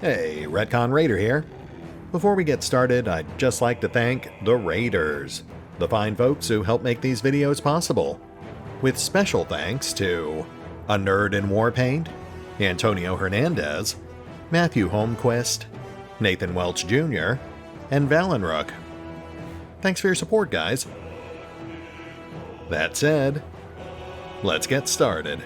Hey, RetconRaider here. Before we get started, I'd just like to thank the Raiders, the fine folks who help make these videos possible. With special thanks to Anerdinwarpaint, Antonio Hernandez, Matthew Holmquist, Nathan Welch Jr., and Valinrook. Thanks for your support, guys. That said, let's get started.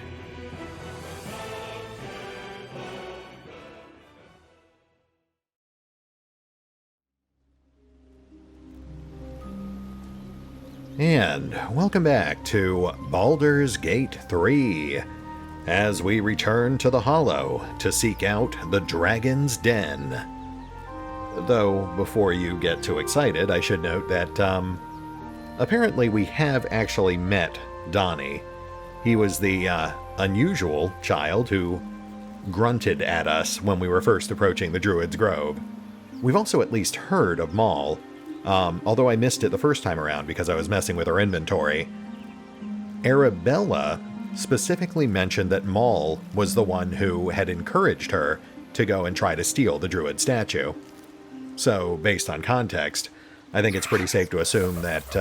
And welcome back to Baldur's Gate 3, as we return to the Hollow to seek out the Dragon's Den. Though, before you get too excited, I should note that, apparently we have actually met Donnie. He was the, unusual child who grunted at us when we were first approaching the Druid's Grove. We've also at least heard of Maul, although I missed it the first time around because I was messing with her inventory. Arabella specifically mentioned that Maul was the one who had encouraged her to go and try to steal the Druid statue. So, based on context, I think it's pretty safe to assume that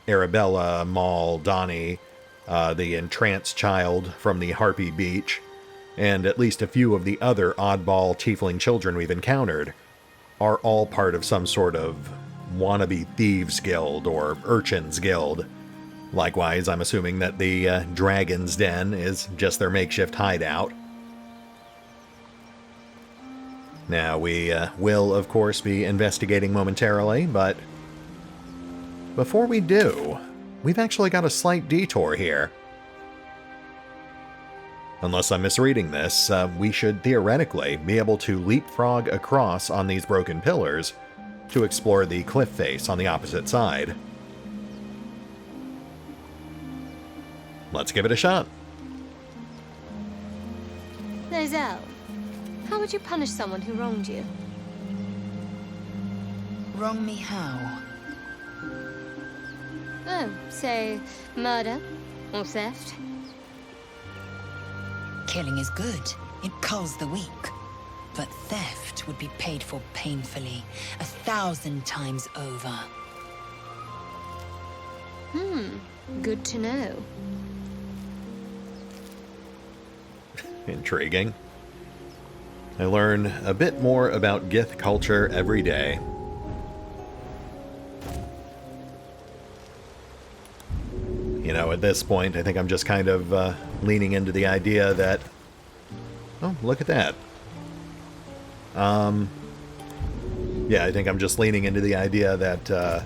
Arabella, Maul, Donnie, the entranced child from the Harpy Beach, and at least a few of the other oddball tiefling children we've encountered are all part of some sort of wannabe thieves guild or urchins guild. Likewise, I'm assuming that the Dragon's Den is just their makeshift hideout. Now, we will, of course, be investigating momentarily, but before we do, we've actually got a slight detour here. Unless I'm misreading this, we should theoretically be able to leapfrog across on these broken pillars to explore the cliff face on the opposite side. Let's give it a shot. Lozelle, how would you punish someone who wronged you? Wrong me how? Oh, say, murder or theft? Killing is good. It culls the weak. But theft would be paid for painfully, 1,000 times over. Good to know. Intriguing. I learn a bit more about Gith culture every day. You know, at this point, I think I'm just kind of leaning into the idea that... Oh, look at that. Yeah, I think I'm just leaning into the idea that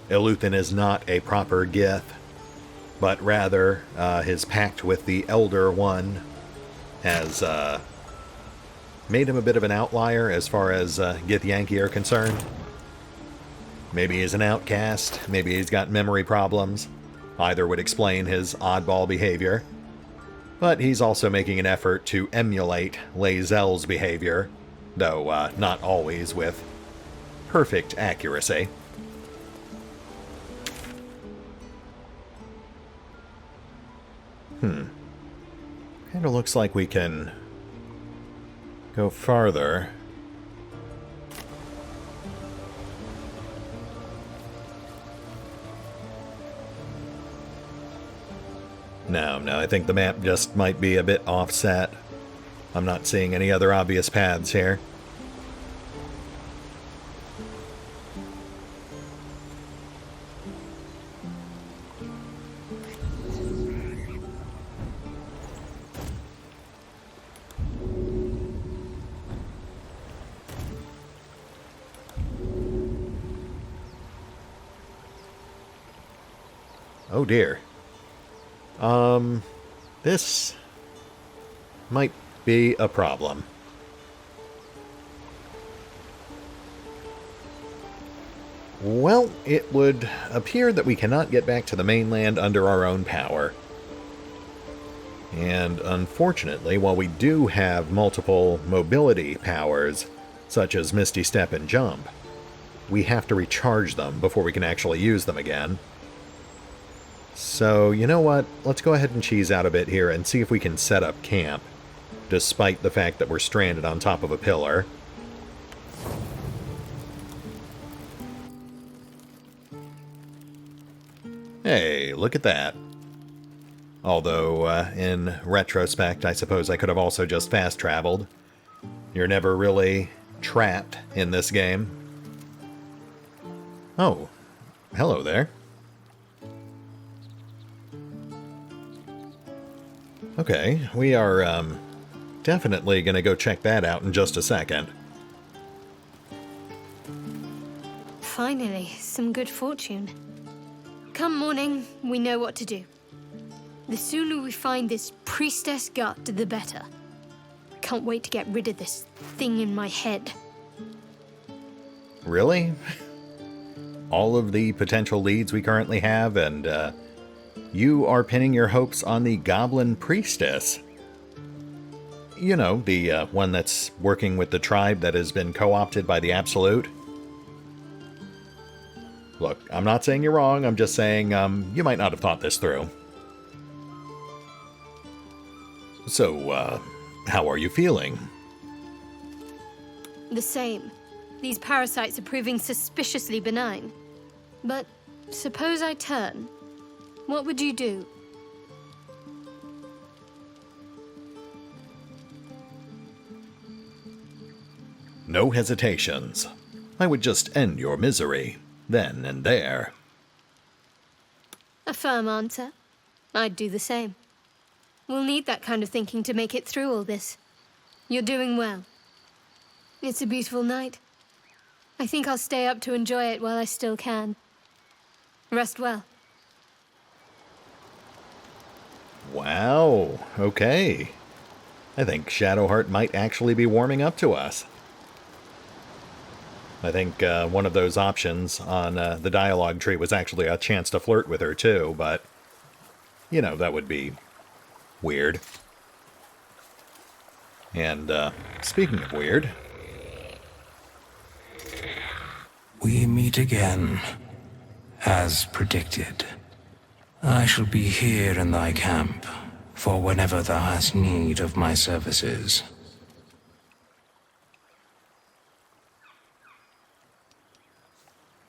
Iluthin is not a proper Gith, but rather his pact with the Elder One has made him a bit of an outlier as far as Githyanki are concerned. Maybe he's an outcast, maybe he's got memory problems. Either would explain his oddball behavior. But he's also making an effort to emulate Lozelle's behavior, though not always with perfect accuracy. Kind of looks like we can go farther. No, I think the map just might be a bit offset. I'm not seeing any other obvious paths here. Oh dear. This might be a problem. Well, it would appear that we cannot get back to the mainland under our own power. And unfortunately, while we do have multiple mobility powers, such as Misty Step and Jump, we have to recharge them before we can actually use them again. So, you know what? Let's go ahead and cheese out a bit here and see if we can set up camp. despite the fact that we're stranded on top of a pillar. Hey, look at that. Although, in retrospect, I suppose I could have also just fast-traveled. You're never really trapped in this game. Oh, hello there. Okay, we are, definitely gonna go check that out in just a second. Finally, some good fortune. Come morning, we know what to do. The sooner we find this priestess gut, the better. Can't wait to get rid of this thing in my head. Really? All of the potential leads we currently have, and, you are pinning your hopes on the Goblin Priestess. You know, the one that's working with the tribe that has been co-opted by the Absolute. Look, I'm not saying you're wrong, I'm just saying, you might not have thought this through. So, how are you feeling? The same. These parasites are proving suspiciously benign. But suppose I turn. What would you do? No hesitations. I would just end your misery, then and there. A firm answer. I'd do the same. We'll need that kind of thinking to make it through all this. You're doing well. It's a beautiful night. I think I'll stay up to enjoy it while I still can. Rest well. Wow, okay. I think Shadowheart might actually be warming up to us. I think one of those options on the dialogue tree was actually a chance to flirt with her too, but, you know, that would be weird. And speaking of weird... We meet again, as predicted. I shall be here in thy camp, for whenever thou hast need of my services.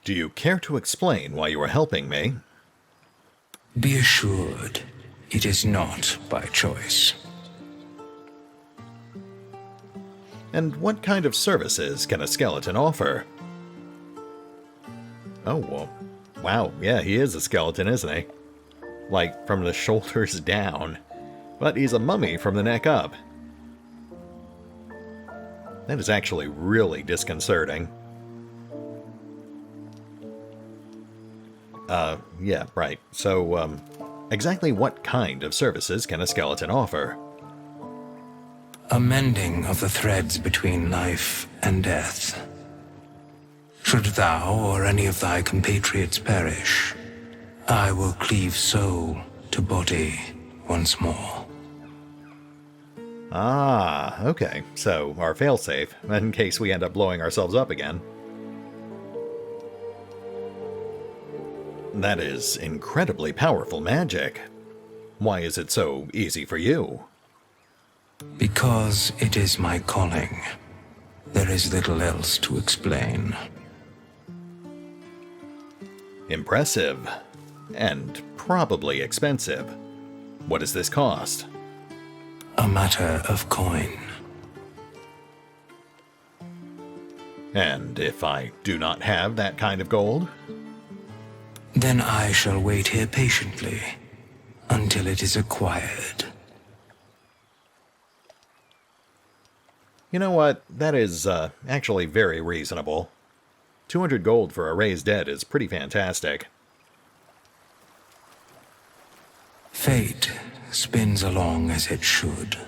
Do you care to explain why you are helping me? Be assured, it is not by choice. And what kind of services can a skeleton offer? Oh, well, wow, yeah, he is a skeleton, isn't he? Like, from the shoulders down. But he's a mummy from the neck up. That is actually really disconcerting. Yeah, right. So, exactly what kind of services can a skeleton offer? A mending of the threads between life and death. Should thou or any of thy compatriots perish, I will cleave soul to body once more. Ah, okay. So, our failsafe, in case we end up blowing ourselves up again. That is incredibly powerful magic. Why is it so easy for you? Because it is my calling. There is little else to explain. Impressive. And probably expensive. What does this cost? A matter of coin. And if I do not have that kind of gold? Then I shall wait here patiently until it is acquired. You know what? That is actually very reasonable. 200 gold for a raised dead is pretty fantastic. Fate spins along as it should,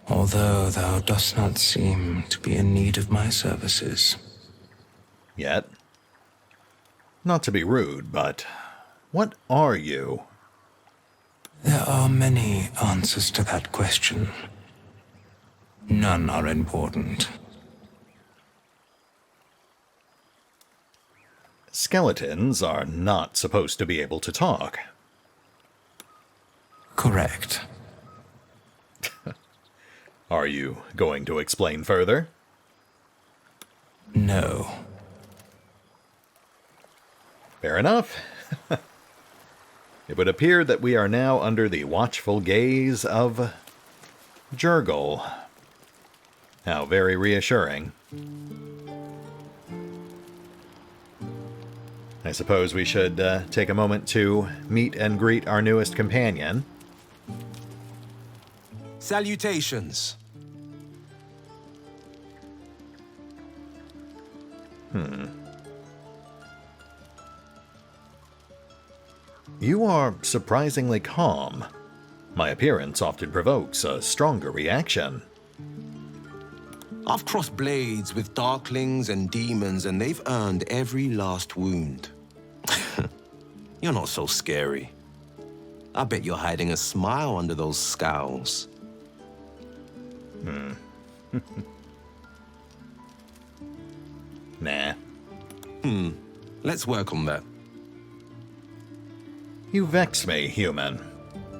although thou dost not seem to be in need of my services. Yet. Not to be rude, but what are you? There are many answers to that question. None are important. Skeletons are not supposed to be able to talk. Correct. Are you going to explain further? No. Fair enough. It would appear that we are now under the watchful gaze of Jurgle. How very reassuring. I suppose we should take a moment to meet and greet our newest companion. Salutations. You are surprisingly calm. My appearance often provokes a stronger reaction. I've crossed blades with darklings and demons, and they've earned every last wound. You're not so scary. I bet you're hiding a smile under those scowls. Nah. Let's work on that. You vex me, human.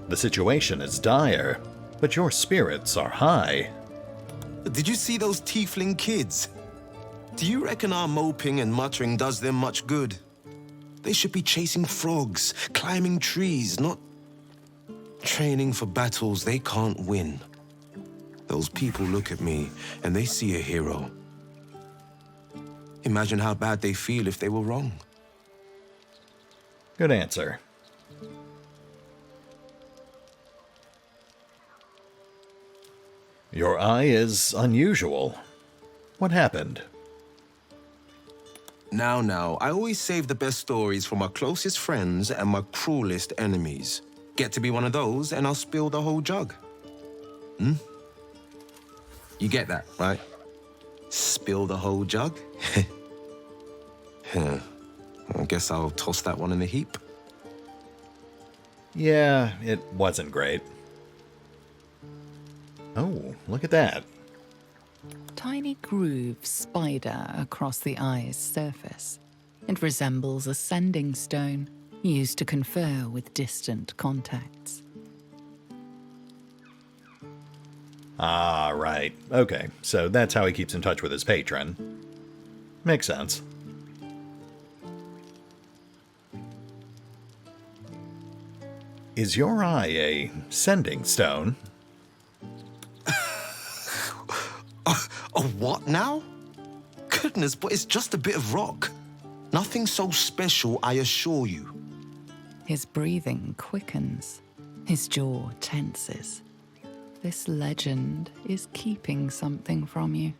The situation is dire, but your spirits are high. Did you see those tiefling kids? Do you reckon our moping and muttering does them much good? They should be chasing frogs, climbing trees, not training for battles they can't win. Those people look at me and they see a hero. Imagine how bad they feel if they were wrong. Good answer. Your eye is unusual. What happened? Now, I always save the best stories for my closest friends and my cruelest enemies. Get to be one of those, and I'll spill the whole jug. You get that, right? Spill the whole jug? I guess I'll toss that one in the heap. Yeah, it wasn't great. Oh, look at that. Tiny grooves spider across the eye's surface. It resembles a sending stone used to confer with distant contacts. Ah, right. Okay, so that's how he keeps in touch with his patron. Makes sense. Is your eye a sending stone? A what now? Goodness, but it's just a bit of rock. Nothing so special, I assure you. His breathing quickens. His jaw tenses. This legend is keeping something from you.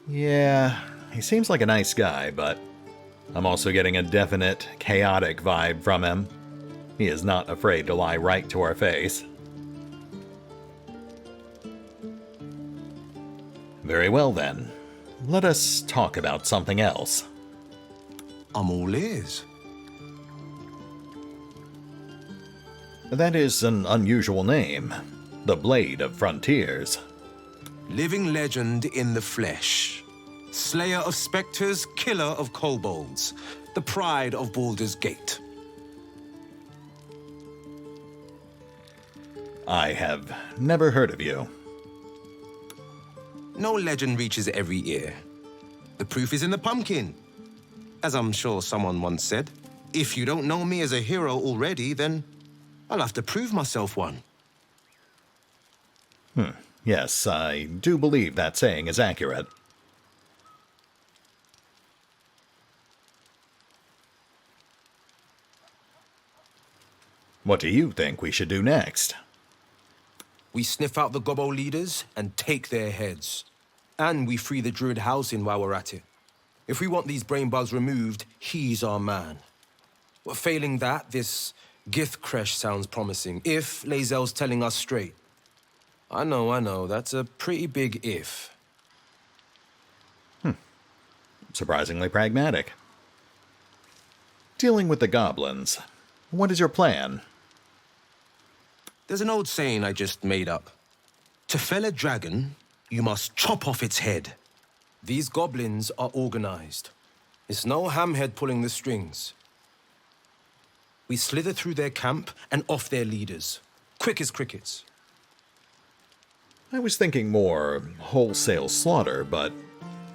Yeah, he seems like a nice guy, but I'm also getting a definite chaotic vibe from him. He is not afraid to lie right to our face. Very well then. Let us talk about something else. I'm all ears. That is an unusual name. The Blade of Frontiers. Living legend in the flesh. Slayer of specters, killer of kobolds. The pride of Baldur's Gate. I have never heard of you. No legend reaches every ear. The proof is in the pumpkin. As I'm sure someone once said, if you don't know me as a hero already, then I'll have to prove myself one. Yes, I do believe that saying is accurate. What do you think we should do next? We sniff out the gobbo leaders and take their heads. And we free the druid housing while we're at it. If we want these brain bugs removed, he's our man. But failing that, this Githcresh sounds promising, if Lae'zel's telling us straight. I know, that's a pretty big if. Surprisingly pragmatic. Dealing with the goblins. What is your plan? There's an old saying I just made up. To fell a dragon, you must chop off its head. These goblins are organized. It's no hamhead pulling the strings. We slither through their camp and off their leaders. Quick as crickets. I was thinking more wholesale slaughter, but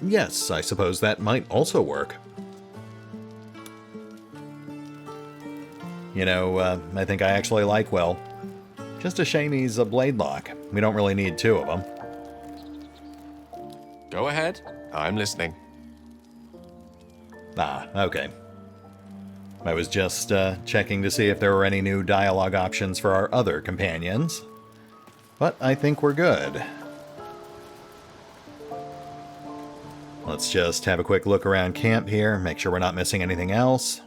yes, I suppose that might also work. You know, I think I actually like Will. Just a shame he's a Bladelock. We don't really need two of them. Go ahead. I'm listening. Ah, okay. I was just checking to see if there were any new dialogue options for our other companions. But I think we're good. Let's just have a quick look around camp here, make sure we're not missing anything else.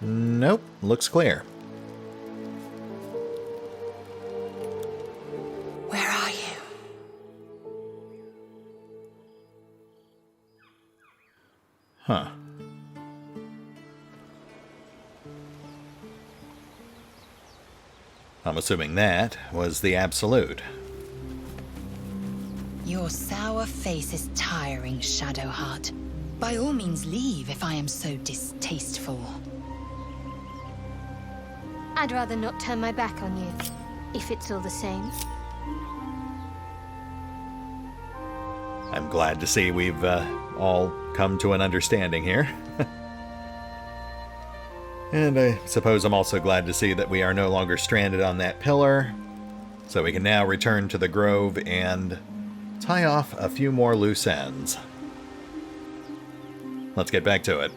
Nope, looks clear. Where are you? Huh. I'm assuming that was the Absolute. Your sour face is tiring, Shadowheart. By all means leave if I am so distasteful. I'd rather not turn my back on you, if it's all the same. I'm glad to see we've all come to an understanding here. And I suppose I'm also glad to see that we are no longer stranded on that pillar, so we can now return to the grove and tie off a few more loose ends. Let's get back to it.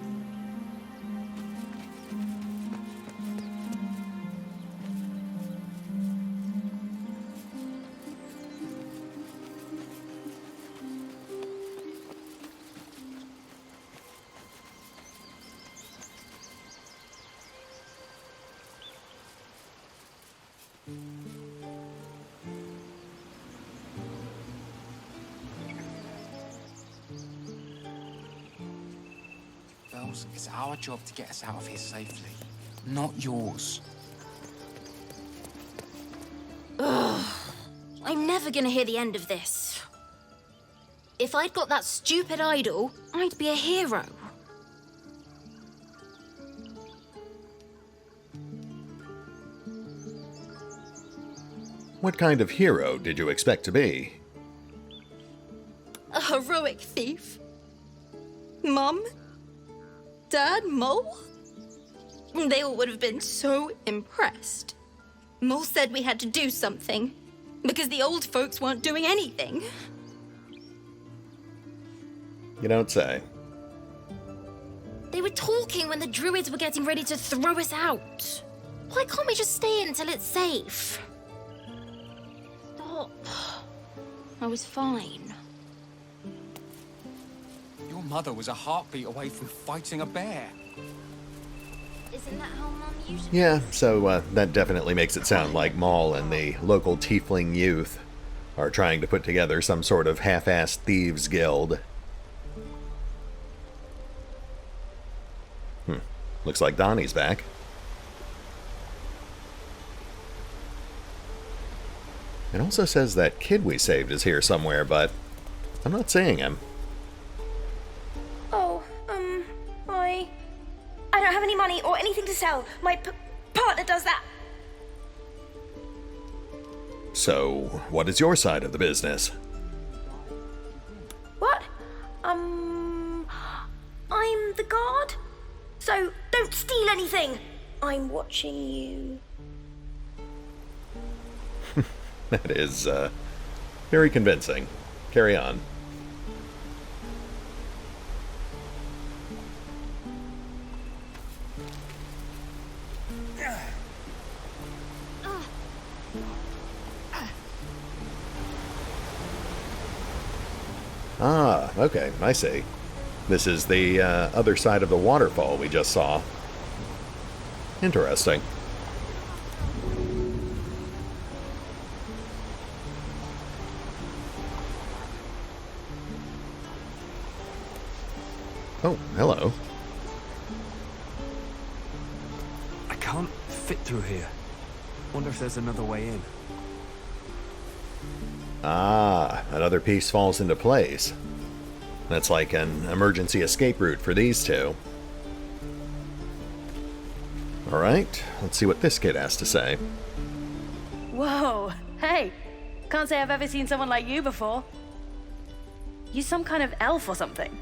It's our job to get us out of here safely, not yours. Ugh. I'm never gonna hear the end of this. If I'd got that stupid idol, I'd be a hero. What kind of hero did you expect to be? A heroic thief. Mum? Dad? Mole? They all would have been so impressed. Mole said we had to do something, because the old folks weren't doing anything. You don't say. They were talking when the druids were getting ready to throw us out. Why can't we just stay until it's safe? Stop. I was fine. Your mother was a heartbeat away from fighting a bear. Isn't that how Mum usually... Yeah, so that definitely makes it sound like Maul and the local tiefling youth are trying to put together some sort of half-assed thieves guild. Looks like Donnie's back. It also says that kid we saved is here somewhere, but I'm not seeing him. Oh, I don't have any money or anything to sell. My partner does that. So, what is your side of the business? What? I'm the guard. So, don't steal anything. I'm watching you. That is, very convincing. Carry on. Ah, okay, I see. This is the other side of the waterfall we just saw. Interesting. Oh, hello. I can't fit through here. Wonder if there's another way in. Ah, another piece falls into place. That's like an emergency escape route for these two. Alright, let's see what this kid has to say. Whoa, hey, can't say I've ever seen someone like you before. You some kind of elf or something?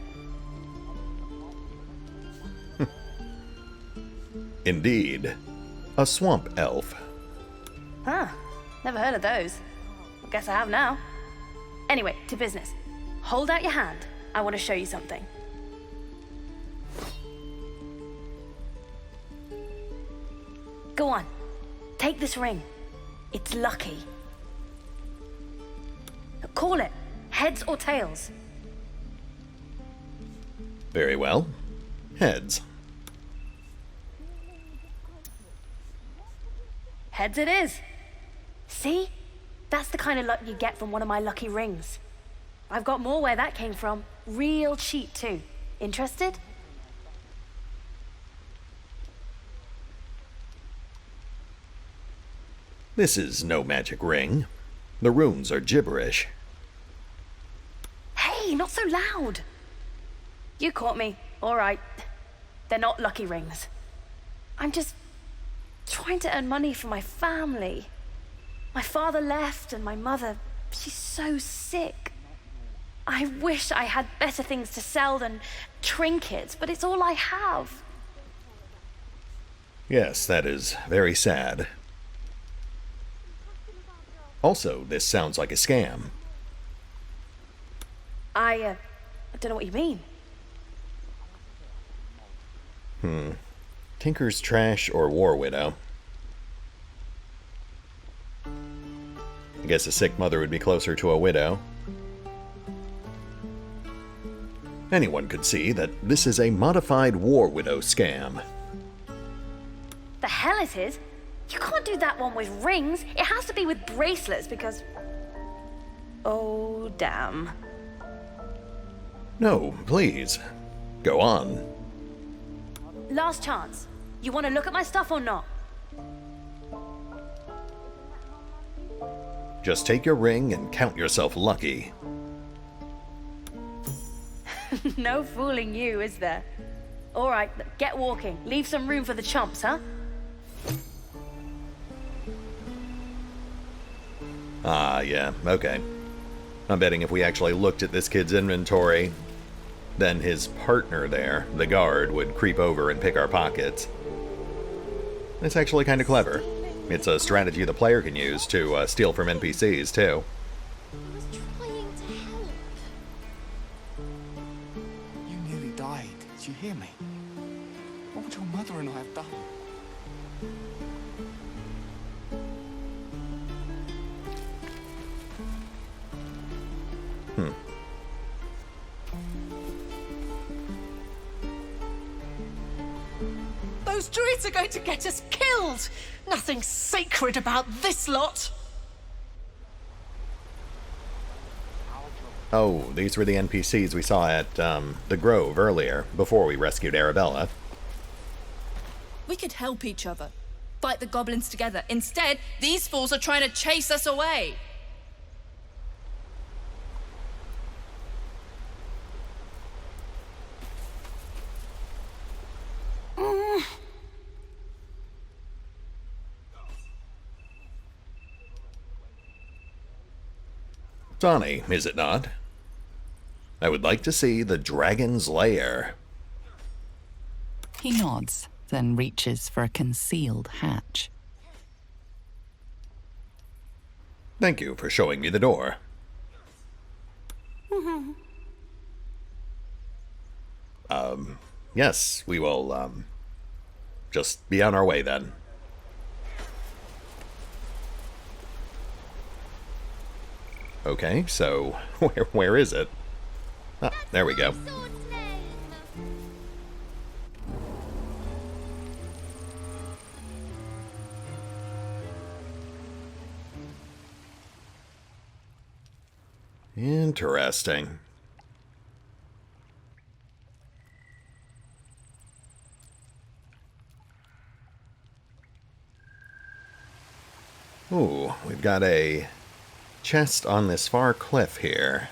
Indeed. A swamp elf. Huh, never heard of those. I guess I have now. Anyway, to business. Hold out your hand. I want to show you something. Go on, take this ring. It's lucky. Call it heads or tails. Very well. Heads. Heads it is. See? That's the kind of luck you get from one of my lucky rings. I've got more where that came from. Real cheap too. Interested? This is no magic ring. The runes are gibberish. Hey, not so loud. You caught me. All right. They're not lucky rings. I'm just trying to earn money for my family. My father left and my mother, she's so sick. I wish I had better things to sell than trinkets, but it's all I have. Yes, that is very sad. Also, this sounds like a scam. I don't know what you mean. Tinker's Trash or War Widow? I guess a sick mother would be closer to a widow. Anyone could see that this is a modified War Widow scam. The hell it is? You can't do that one with rings. It has to be with bracelets because... Oh, damn. No, please. Go on. Last chance. You want to look at my stuff or not? Just take your ring and count yourself lucky. No fooling you, is there? All right, get walking. Leave some room for the chumps, huh? Ah, yeah, okay. I'm betting if we actually looked at this kid's inventory, then his partner there, the guard, would creep over and pick our pockets. It's actually kind of clever. It's a strategy the player can use to steal from NPCs, too. I was trying to help. You nearly died. Did you hear me? What would your mother and I have done? Those druids are going to get us killed! Nothing sacred about this lot! Oh, these were the NPCs we saw at, the Grove earlier, before we rescued Arabella. We could help each other. Fight the goblins together. Instead, these fools are trying to chase us away. Donnie, is it not? I would like to see the dragon's lair. He nods, then reaches for a concealed hatch. Thank you for showing me the door. Yes, we will, just be on our way then. Okay, so where is it? Ah, there we go. Interesting. Ooh, we've got a chest on this far cliff here.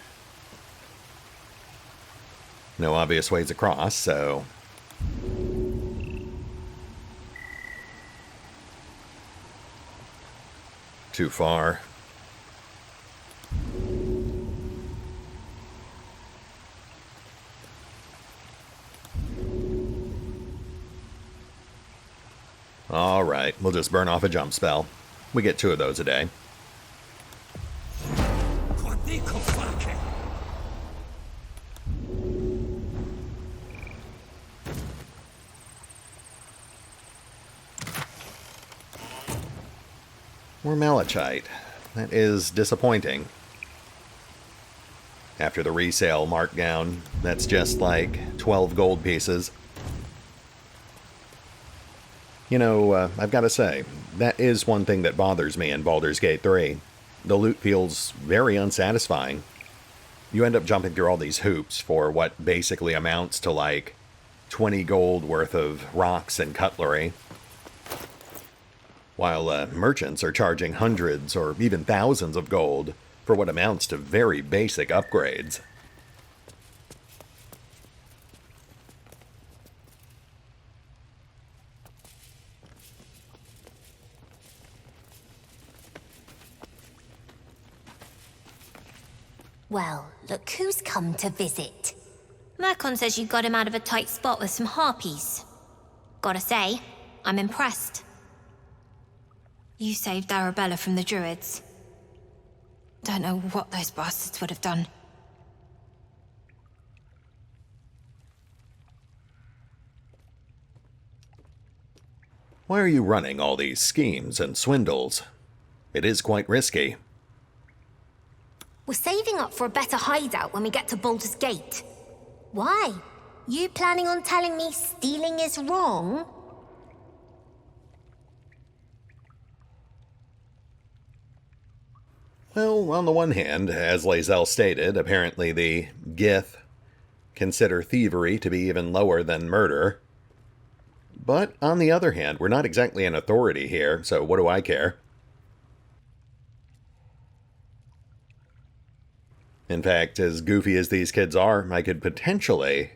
No obvious ways across, so... Too far. Alright, we'll just burn off a jump spell. We get 2 of those a day. More malachite. That is disappointing. After the resale markdown, that's just like 12 gold pieces. You know, I've got to say, that is one thing that bothers me in Baldur's Gate 3. The loot feels very unsatisfying. You end up jumping through all these hoops for what basically amounts to like 20 gold worth of rocks and cutlery, while merchants are charging hundreds or even thousands of gold for what amounts to very basic upgrades. Well, look who's come to visit. Mercon says you got him out of a tight spot with some harpies. Gotta say, I'm impressed. You saved Arabella from the Druids. Don't know what those bastards would have done. Why are you running all these schemes and swindles? It is quite risky. We're saving up for a better hideout when we get to Baldur's Gate. Why? You planning on telling me stealing is wrong? Well, on the one hand, as Lae'zel stated, apparently the Gith consider thievery to be even lower than murder. But on the other hand, we're not exactly an authority here, so what do I care? In fact, as goofy as these kids are, I could potentially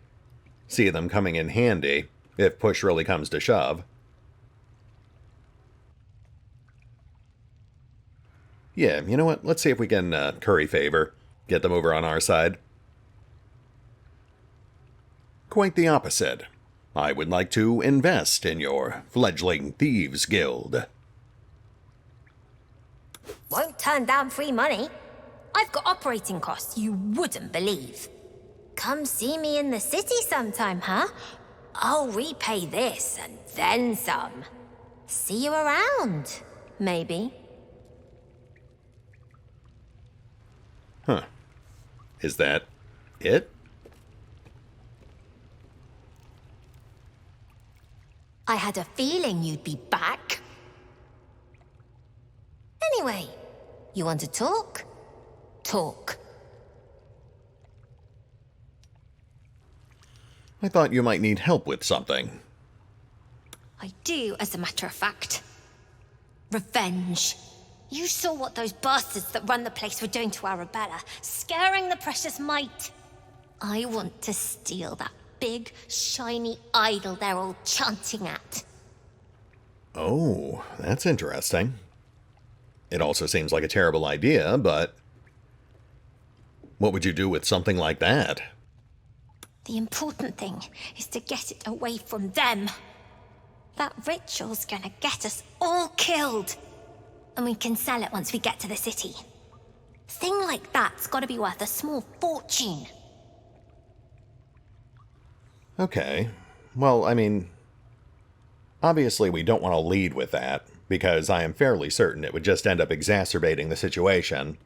see them coming in handy if push really comes to shove. Yeah, you know what? Let's see if we can curry favor. Get them over on our side. Quite the opposite. I would like to invest in your fledgling thieves guild. Won't turn down free money. I've got operating costs you wouldn't believe. Come see me in the city sometime, huh? I'll repay this and then some. See you around, maybe. Huh. Is that it? I had a feeling you'd be back. Anyway, you want to talk? Talk. I thought you might need help with something. I do, as a matter of fact. Revenge. You saw what those bastards that run the place were doing to Arabella, scaring the precious mite. I want to steal that big, shiny idol they're all chanting at. Oh, that's interesting. It also seems like a terrible idea, but... what would you do with something like that? The important thing is to get it away from them. That ritual's gonna get us all killed. And we can sell it once we get to the city. Thing like that's gotta be worth a small fortune. Okay. Well, I mean... obviously we don't want to lead with that, because I am fairly certain it would just end up exacerbating the situation.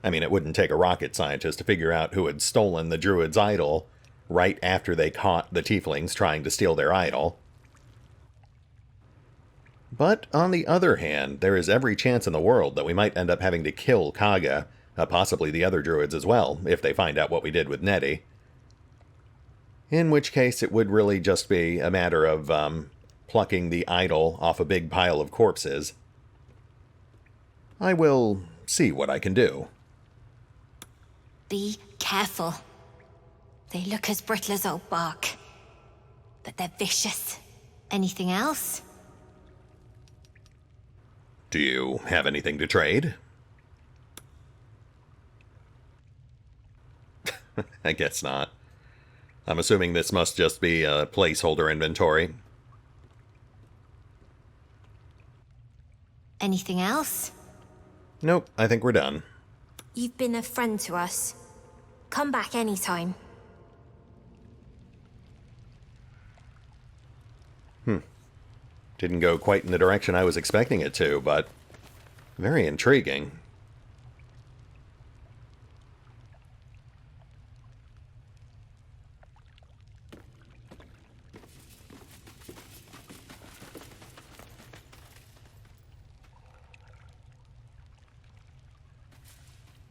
I mean, it wouldn't take a rocket scientist to figure out who had stolen the druid's idol right after they caught the tieflings trying to steal their idol. But on the other hand, there is every chance in the world that we might end up having to kill Kaga, possibly the other druids as well, if they find out what we did with Nettie. In which case, it would really just be a matter of plucking the idol off a big pile of corpses. I will see what I can do. Be careful. They look as brittle as old bark, but they're vicious. Anything else? Do you have anything to trade? I guess not. I'm assuming this must just be a placeholder inventory. Anything else? Nope, I think we're done. You've been a friend to us. Come back anytime. Didn't go quite in the direction I was expecting it to, but very intriguing.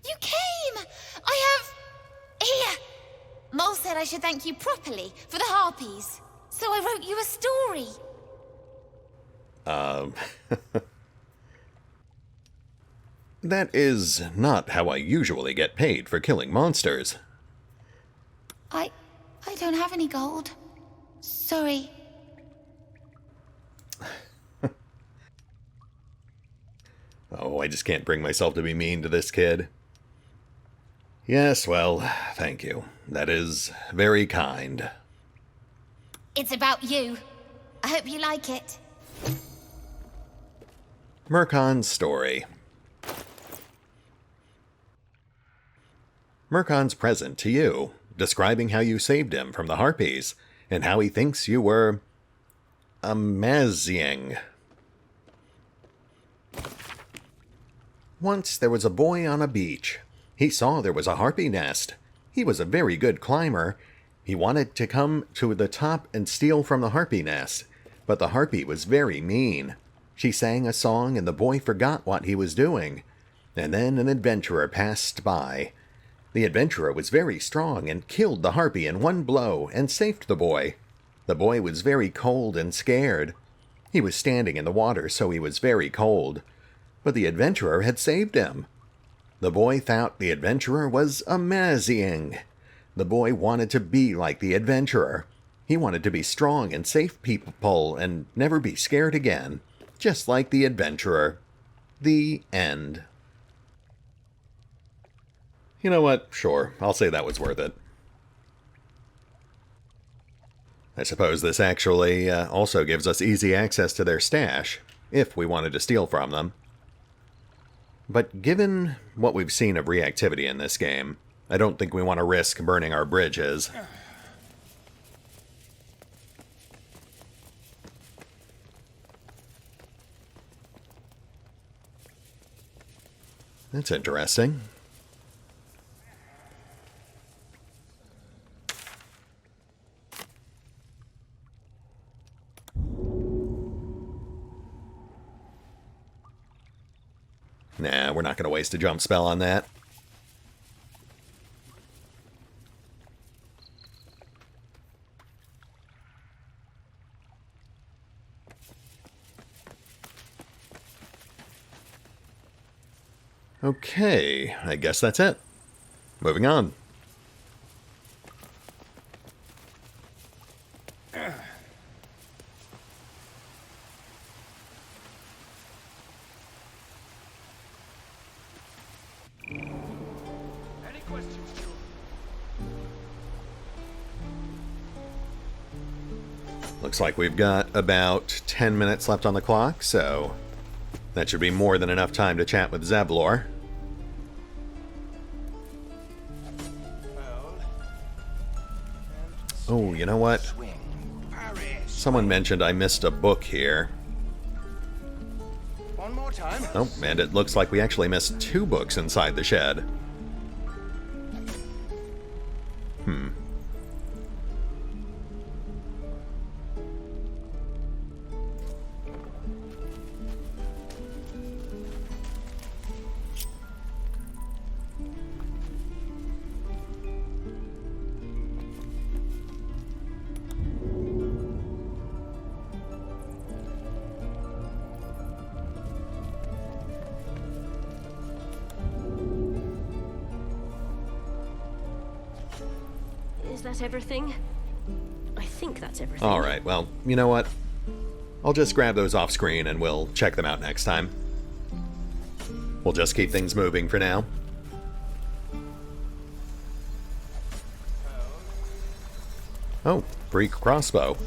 You came! I have... Here! Mole said I should thank you properly for the harpies, so I wrote you a story. That is not how I usually get paid for killing monsters. I don't have any gold. Sorry. Oh, I just can't bring myself to be mean to this kid. Yes, well, thank you. That is very kind. It's about you. I hope you like it. Myrkon's story. Myrkon's present to you, describing how you saved him from the harpies, and how he thinks you were... amazing. Once there was a boy on a beach. He saw there was a harpy nest. He was a very good climber. He wanted to come to the top and steal from the harpy nest, but the harpy was very mean. She sang a song and the boy forgot what he was doing. And then an adventurer passed by. The adventurer was very strong and killed the harpy in one blow and saved the boy. The boy was very cold and scared. He was standing in the water, so he was very cold. But the adventurer had saved him. The boy thought the adventurer was amazing. The boy wanted to be like the adventurer. He wanted to be strong and save people and never be scared again. Just like the adventurer. The end. You know what? Sure, I'll say that was worth it. I suppose this actually also gives us easy access to their stash, if we wanted to steal from them. But given what we've seen of reactivity in this game, I don't think we want to risk burning our bridges. That's interesting. Nah, we're not going to waste a jump spell on that. Okay, I guess that's it. Moving on. Looks like we've got about 10 minutes left on the clock, so that should be more than enough time to chat with Zevlor. Oh, you know what? Someone mentioned I missed a book here. One more time. Oh, and it looks like we actually missed 2 books inside the shed. that everything? I think that's everything. Alright, well, you know what? I'll just grab those off screen and we'll check them out next time. We'll just keep things moving for now. Oh, free crossbow.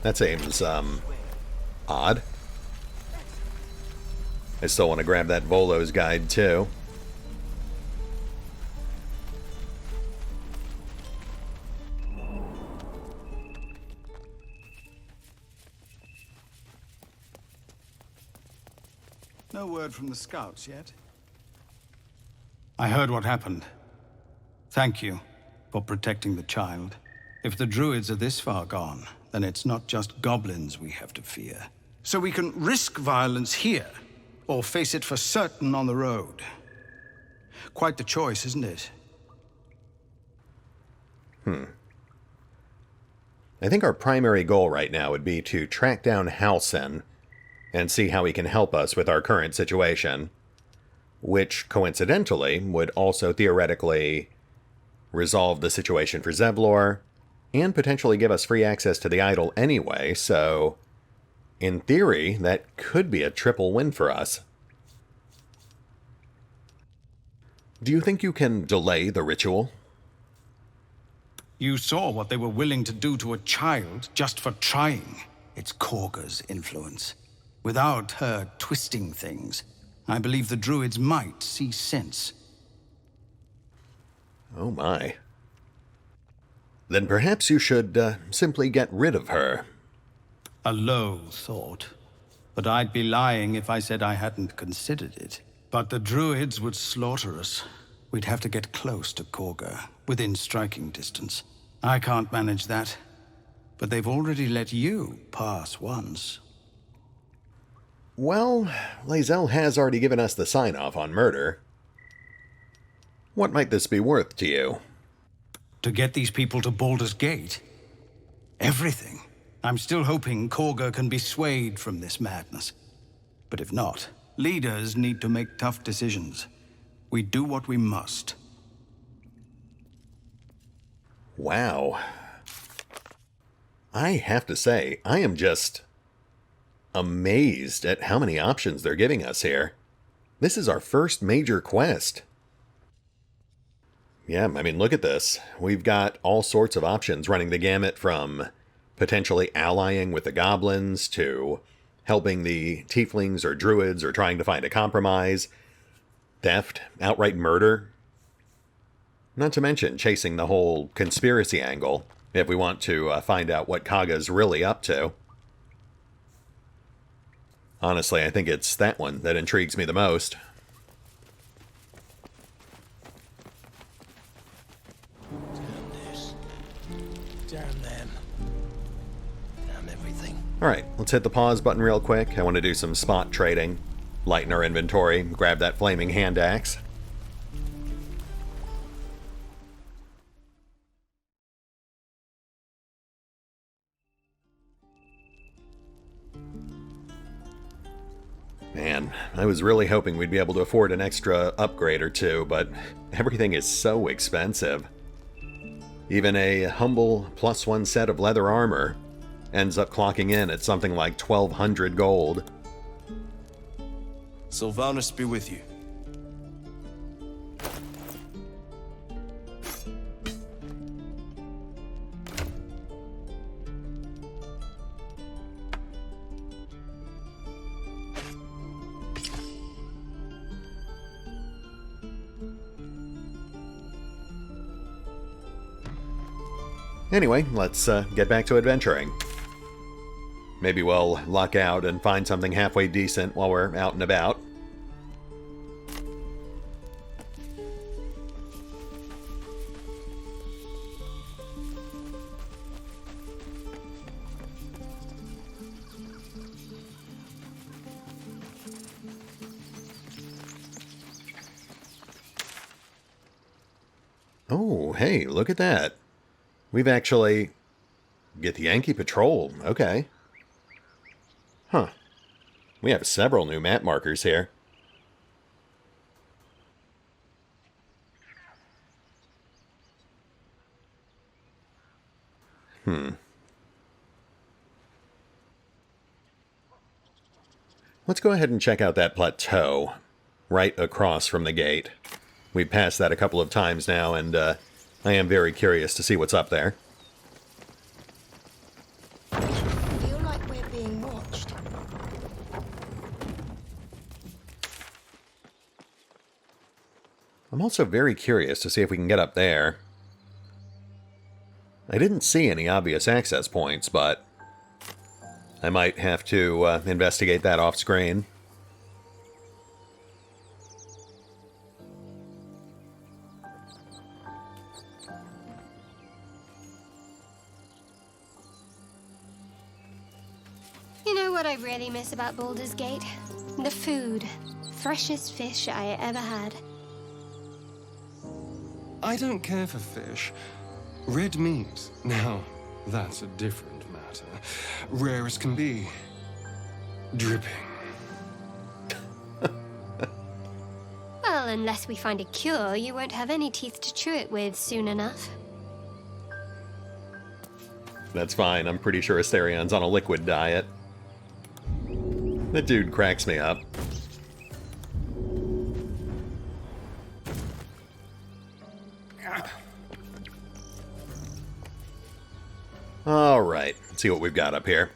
That seems, odd. I still want to grab that Volo's guide, too. No word from the scouts yet? I heard what happened. Thank you for protecting the child. If the druids are this far gone, then it's not just goblins we have to fear. So we can risk violence here, or face it for certain on the road. Quite the choice, isn't it? I think our primary goal right now would be to track down Halsin and see how he can help us with our current situation, which coincidentally would also theoretically resolve the situation for Zevlor and potentially give us free access to the idol anyway, so in theory, that could be a triple win for us. Do you think you can delay the ritual? You saw what they were willing to do to a child just for trying. It's Korga's influence. Without her twisting things, I believe the druids might see sense. Oh my. Then perhaps you should simply get rid of her. A low thought. But I'd be lying if I said I hadn't considered it. But the druids would slaughter us. We'd have to get close to Korga, within striking distance. I can't manage that. But they've already let you pass once. Well, Lae'zel has already given us the sign-off on murder. What might this be worth to you? To get these people to Baldur's Gate? Everything. I'm still hoping Korga can be swayed from this madness. But if not, leaders need to make tough decisions. We do what we must. Wow. I have to say, I am just amazed at how many options they're giving us here. This is our first major quest. Yeah, I mean, look at this. We've got all sorts of options running the gamut from potentially allying with the goblins to helping the tieflings or druids or trying to find a compromise, theft, outright murder. Not to mention chasing the whole conspiracy angle if we want to find out what Kagha's really up to. Honestly, I think it's that one that intrigues me the most. Damn them. Damn everything. Alright, let's hit the pause button real quick. I want to do some spot trading. Lighten our inventory, grab that flaming hand axe. Man, I was really hoping we'd be able to afford an extra upgrade or two, but everything is so expensive. Even a humble +1 set of leather armor ends up clocking in at something like 1,200 gold. Sylvanus be with you. Anyway, let's get back to adventuring. Maybe we'll luck out and find something halfway decent while we're out and about. Oh, hey, look at that. We've actually... Get the Yankee Patrol. Okay. Huh. We have several new map markers here. Let's go ahead and check out that plateau right across from the gate. We've passed that a couple of times now, and I am very curious to see what's up there. I feel like we're being watched. I'm also very curious to see if we can get up there. I didn't see any obvious access points, but I might have to investigate that off screen. You know what I really miss about Baldur's Gate? The food. Freshest fish I ever had. I don't care for fish. Red meat, now, that's a different matter. Rare as can be. Dripping. Well, unless we find a cure, you won't have any teeth to chew it with soon enough. That's fine. I'm pretty sure Astarion's on a liquid diet. That dude cracks me up. Alright, let's see what we've got up here.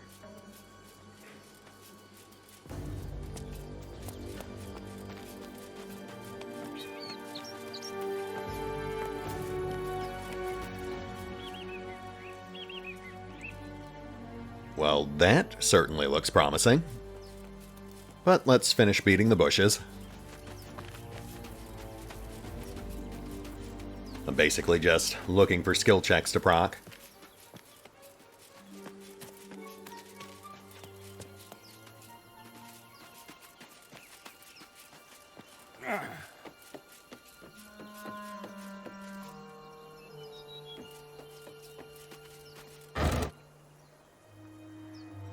Well, that certainly looks promising. But let's finish beating the bushes. I'm basically just looking for skill checks to proc.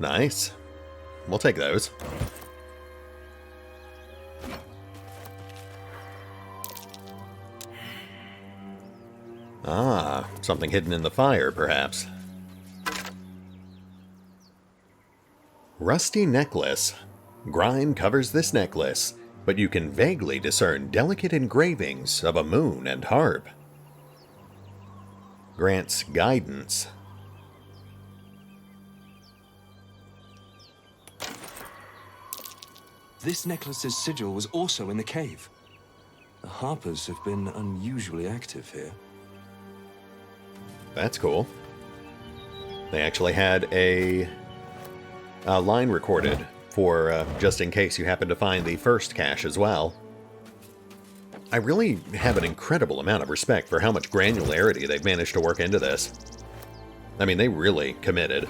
Nice. We'll take those. Ah, something hidden in the fire, perhaps. Rusty necklace. Grime covers this necklace, but you can vaguely discern delicate engravings of a moon and harp. Grants guidance. This necklace's sigil was also in the cave. The Harpers have been unusually active here. That's cool. They actually had a line recorded for just in case you happen to find the first cache as well. I really have an incredible amount of respect for how much granularity they've managed to work into this. I mean, they really committed.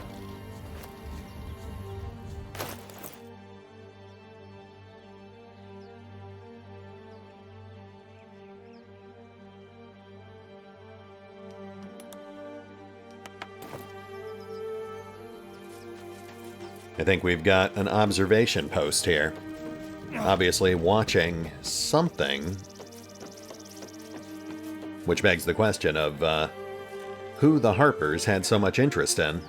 I think we've got an observation post here. Obviously watching something. Which begs the question of who the Harpers had so much interest in.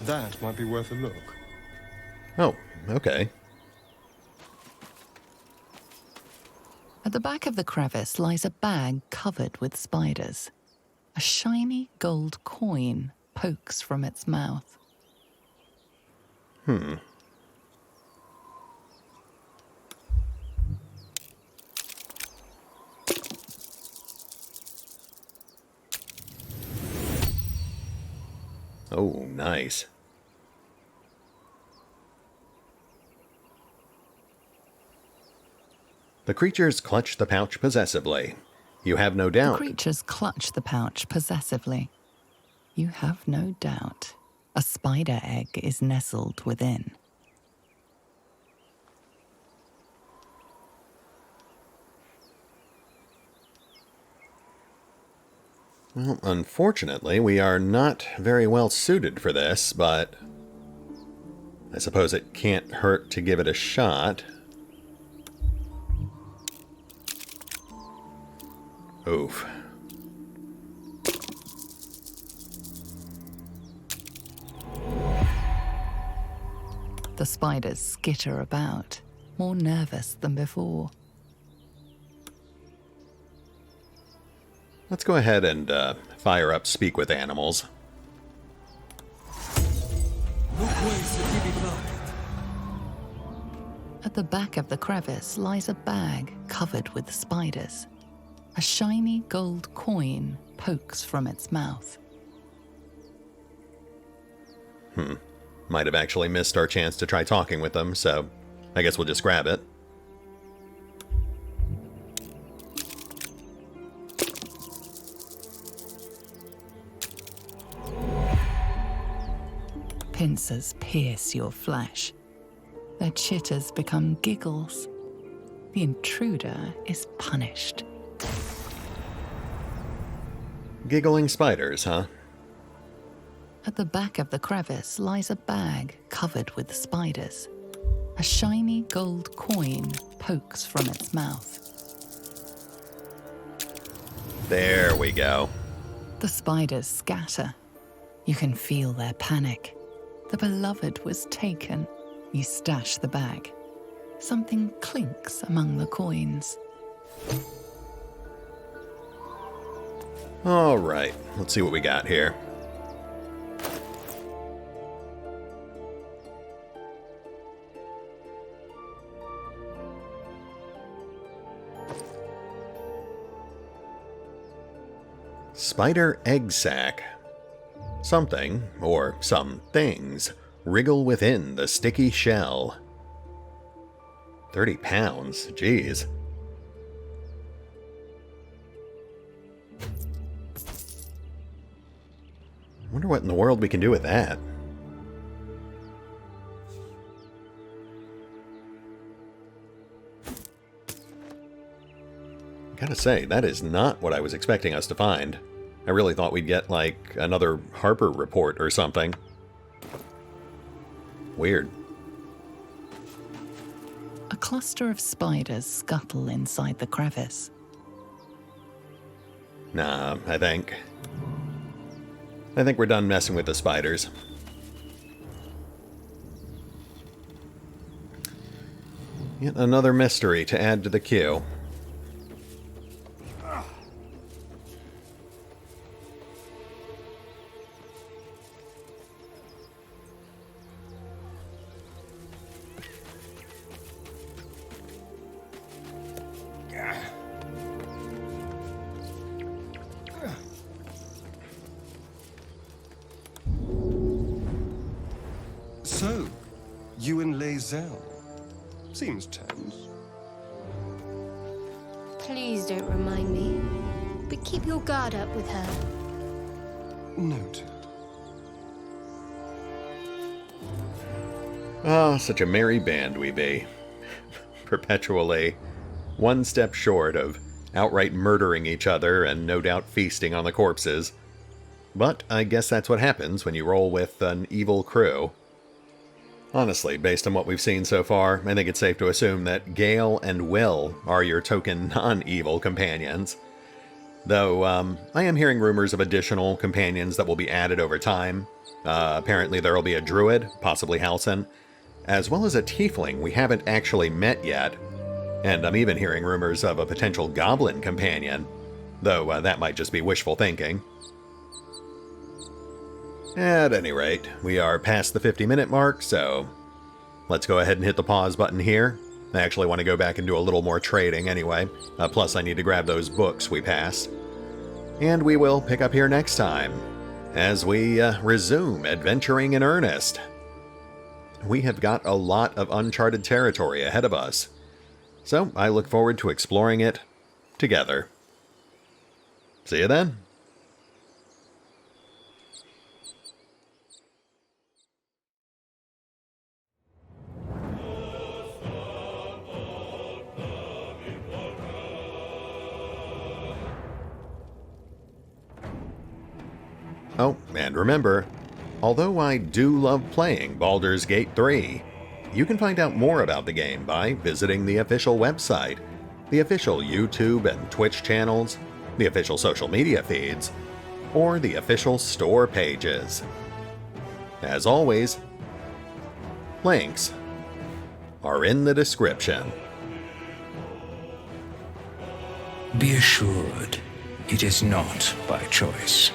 That might be worth a look. Oh, okay. At the back of the crevice lies a bag covered with spiders. A shiny gold coin pokes from its mouth. Oh, nice. The creatures clutch the pouch possessively. You have no The doubt. creatures clutch the pouch possessively. You have no doubt. A spider egg is nestled within. Well, unfortunately, we are not very well suited for this, but I suppose it can't hurt to give it a shot. Oof. The spiders skitter about, more nervous than before. Let's go ahead and fire up Speak with Animals. At the back of the crevice lies a bag covered with spiders. A shiny gold coin pokes from its mouth. Might have actually missed our chance to try talking with them, so I guess we'll just grab it. Pincers pierce your flesh. Their chitters become giggles. The intruder is punished. Giggling spiders, huh? At the back of the crevice lies a bag covered with spiders. A shiny gold coin pokes from its mouth. There we go. The spiders scatter. You can feel their panic. The beloved was taken. You stash the bag. Something clinks among the coins. All right, let's see what we got here. Spider egg sac. Something, or some things, wriggle within the sticky shell. 30 pounds, geez. Wonder what in the world we can do with that. Gotta say, that is not what I was expecting us to find. I really thought we'd get, like, another Harper report or something. Weird. A cluster of spiders scuttle inside the crevice. Nah, I think we're done messing with the spiders. Yet another mystery to add to the queue. So, you and Lae'zel. Seems tense. Please don't remind me. But keep your guard up with her. Noted. Ah, such a merry band we be. Perpetually one step short of outright murdering each other and no doubt feasting on the corpses. But I guess that's what happens when you roll with an evil crew. Honestly, based on what we've seen so far, I think it's safe to assume that Gale and Will are your token non-evil companions. Though, I am hearing rumors of additional companions that will be added over time. Apparently there will be a druid, possibly Halsin, as well as a tiefling we haven't actually met yet. And I'm even hearing rumors of a potential goblin companion, though that might just be wishful thinking. At any rate, we are past the 50-minute mark, so let's go ahead and hit the pause button here. I actually want to go back and do a little more trading anyway, plus I need to grab those books we passed. And we will pick up here next time, as we resume adventuring in earnest. We have got a lot of uncharted territory ahead of us, So I look forward to exploring it together. See you then. Oh, and remember, although I do love playing Baldur's Gate 3, you can find out more about the game by visiting the official website, the official YouTube and Twitch channels, the official social media feeds, or the official store pages. As always, links are in the description. Be assured, it is not by choice.